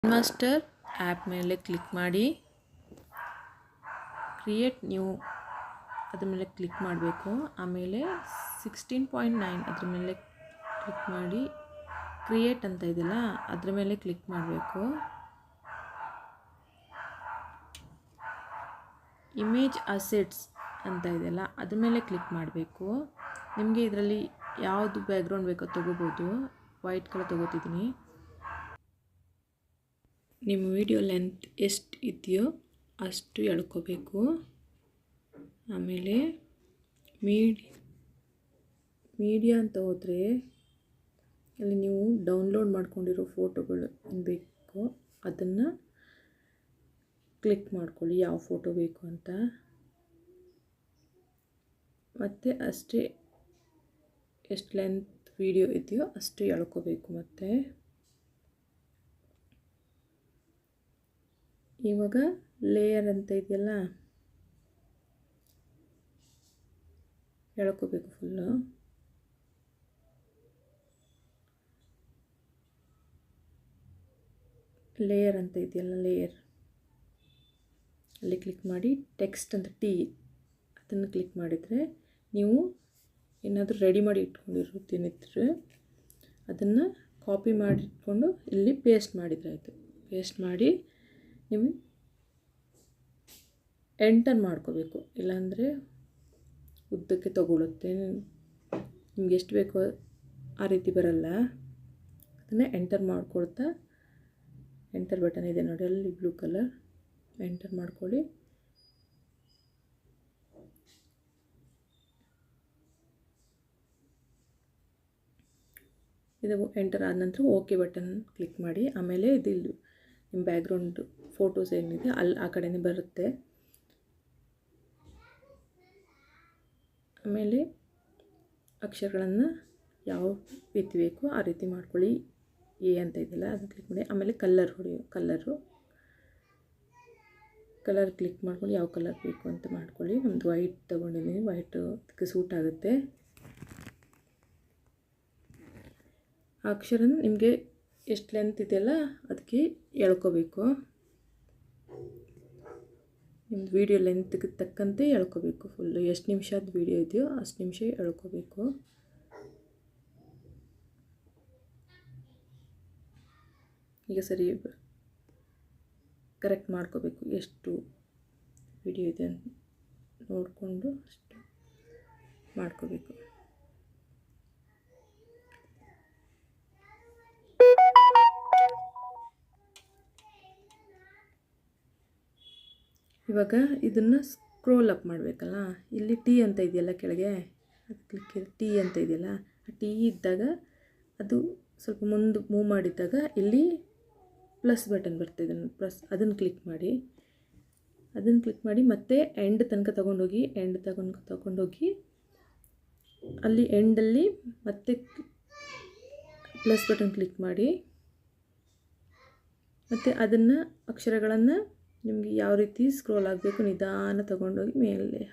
Master app ಮೇಲೆ click ಮಾಡಿ create new ಅದ್ರ ಮೇಲೆ ಕ್ಲಿಕ್ ಮಾಡಬೇಕು. ಆಮೇಲೆ 16.9 ಅದ್ರ ಮೇಲೆ ಕ್ಲಿಕ್ ಮಾಡಿ ಕ್ರಿಯೇಟ್ ಅಂತ ಇದೆಯಲ್ಲ ಅದ್ರ ಮೇಲೆ ಕ್ಲಿಕ್ ಮಾಡಬೇಕು. ಇಮೇಜ್ ಅಸೆಟ್ಸ್ ಅಂತ ಇದೆಯಲ್ಲ ಅದ್ರ ಮೇಲೆ ಕ್ಲಿಕ್ ಮಾಡಬೇಕು. ನಿಮಗೆ ಇದರಲ್ಲಿ ಯಾವುದು ಬ್ಯಾಕ್ಗ್ರೌಂಡ್ ಬೇಕೋ ತೊಗೋಬೋದು. ವೈಟ್ ಕಲರ್ ತೊಗೋತಿದ್ದೀನಿ. ನಿಮ್ಮ ವಿಡಿಯೋ ಲೆಂತ್ ಎಷ್ಟು ಇದೆಯೋ ಅಷ್ಟು ಎಳ್ಕೋಬೇಕು. ಆಮೇಲೆ ಮೀಡಿಯಾ ಅಂತ ಹೋದರೆ ಅಲ್ಲಿ ನೀವು ಡೌನ್ಲೋಡ್ ಮಾಡ್ಕೊಂಡಿರೋ ಫೋಟೋಗಳು ಏನು ಬೇಕೋ ಅದನ್ನು ಕ್ಲಿಕ್ ಮಾಡ್ಕೊಳ್ಳಿ, ಯಾವ ಫೋಟೋ ಬೇಕು ಅಂತ. ಮತ್ತು ಅಷ್ಟೇ ಎಷ್ಟು ಲೆಂತ್ ವಿಡಿಯೋ ಇದೆಯೋ ಅಷ್ಟು ಎಳ್ಕೋಬೇಕು. ಮತ್ತು ಇವಾಗ ಲೇಯರ್ ಅಂತ ಇದೆಯಲ್ಲ ಎಳ್ಕೋಬೇಕು ಫುಲ್ಲು. ಲೇಯರ್ ಅಂತ ಇದೆಯಲ್ಲ ಲೇಯರ್ ಅಲ್ಲಿ ಕ್ಲಿಕ್ ಮಾಡಿ ಟೆಕ್ಸ್ಟ್ ಅಂತ ಅದನ್ನು ಕ್ಲಿಕ್ ಮಾಡಿದರೆ ನೀವು ಏನಾದರೂ ರೆಡಿ ಮಾಡಿ ಇಟ್ಕೊಂಡಿರೋದೇನಿದ್ರೆ ಅದನ್ನು ಕಾಪಿ ಮಾಡಿಟ್ಕೊಂಡು ಇಲ್ಲಿ ಪೇಸ್ಟ್ ಮಾಡಿದರೆ ಆಯಿತು. ಪೇಸ್ಟ್ ಮಾಡಿ ನೀವು ಎಂಟರ್ ಮಾಡ್ಕೋಬೇಕು, ಇಲ್ಲಾಂದರೆ ಉದ್ದಕ್ಕೆ ತಗೊಳುತ್ತೆ. ನಿಮ್ಗೆ ಎಷ್ಟು ಬೇಕೋ ಆ ರೀತಿ ಬರಲ್ಲ. ಅದನ್ನು ಎಂಟರ್ ಮಾಡ್ಕೊಳ್ತಾ ಎಂಟರ್ ಬಟನ್ ಇದೆ ನೋಡಿ ಅಲ್ಲಿ ಬ್ಲೂ ಕಲರ್, ಎಂಟರ್ ಮಾಡ್ಕೊಳ್ಳಿ. ಇದು ಎಂಟರ್ ಆದ ನಂತರ ಓಕೆ ಬಟನ್ ಕ್ಲಿಕ್ ಮಾಡಿ. ಆಮೇಲೆ ಇದು ನಿಮ್ಮ ಬ್ಯಾಕ್ಗ್ರೌಂಡ್ ಫೋಟೋಸ್ ಏನಿದೆ ಅಲ್ಲಿ ಆ ಕಡೆನೇ ಬರುತ್ತೆ. ಆಮೇಲೆ ಅಕ್ಷರಗಳನ್ನು ಯಾವ ರೀತಿ ಬೇಕೋ ಆ ರೀತಿ ಮಾಡ್ಕೊಳ್ಳಿ. ಎ ಅಂತ ಇದೆಯಲ್ಲ ಅದನ್ನು ಕ್ಲಿಕ್ ಮಾಡಿ. ಆಮೇಲೆ ಕಲರ್ ಕ್ಲಿಕ್ ಮಾಡ್ಕೊಂಡು ಯಾವ ಕಲರ್ ಬೇಕು ಅಂತ ಮಾಡ್ಕೊಳ್ಳಿ. ನಮ್ಮದು ವೈಟ್ ತೊಗೊಂಡಿದ್ದೀನಿ, ವೈಟ್ ಅದಕ್ಕೆ ಸೂಟ್ ಆಗುತ್ತೆ. ಆ ಅಕ್ಷರನ ನಿಮಗೆ ಎಷ್ಟು ಲೆಂತ್ ಇದೆಯಲ್ಲ ಅದಕ್ಕೆ ಎಳ್ಕೋಬೇಕು. ನಿಮ್ಮದು ವೀಡಿಯೋ ಲೆಂತ್ಗೆ ತಕ್ಕಂತೆ ಎಳ್ಕೋಬೇಕು. ಫುಲ್ಲು ಎಷ್ಟು ನಿಮಿಷದ ವೀಡಿಯೋ ಇದೆಯೋ ಅಷ್ಟು ನಿಮಿಷ ಎಳ್ಕೋಬೇಕು. ಈಗ ಸರಿ ಕರೆಕ್ಟ್ ಮಾಡ್ಕೋಬೇಕು, ಎಷ್ಟು ವಿಡಿಯೋ ಇದೆ ಅಂತ ನೋಡಿಕೊಂಡು ಅಷ್ಟು ಮಾಡ್ಕೋಬೇಕು. ಇವಾಗ ಇದನ್ನು ಸ್ಕ್ರೋಲ್ ಅಪ್ ಮಾಡಬೇಕಲ್ಲ, ಇಲ್ಲಿ ಟಿ ಅಂತ ಇದೆಯಲ್ಲ ಕೆಳಗೆ ಅದು ಕ್ಲಿಕ್ ಟಿ ಅಂತ ಇದೆಯಲ್ಲ ಆ ಟಿ ಇದ್ದಾಗ ಅದು ಸ್ವಲ್ಪ ಮುಂದೆ ಮೂವ್ ಮಾಡಿದ್ದಾಗ ಇಲ್ಲಿ ಪ್ಲಸ್ ಬಟನ್ ಬರ್ತಿದೆ, ಅದನ್ನು ಕ್ಲಿಕ್ ಮಾಡಿ. ಅದನ್ನು ಕ್ಲಿಕ್ ಮಾಡಿ ಮತ್ತೆ ಎಂಡ್ ತನಕ ತಗೊಂಡೋಗಿ ಅಲ್ಲಿ ಎಂಡಲ್ಲಿ ಮತ್ತೆ ಪ್ಲಸ್ ಬಟನ್ ಕ್ಲಿಕ್ ಮಾಡಿ. ಮತ್ತು ಅದನ್ನು ಅಕ್ಷರಗಳನ್ನು ನಿಮಗೆ ಯಾವ ರೀತಿ ಸ್ಕ್ರೋಲ್ ಆಗಬೇಕು ನಿಧಾನ ತಗೊಂಡೋಗಿ ಮೇಲೆ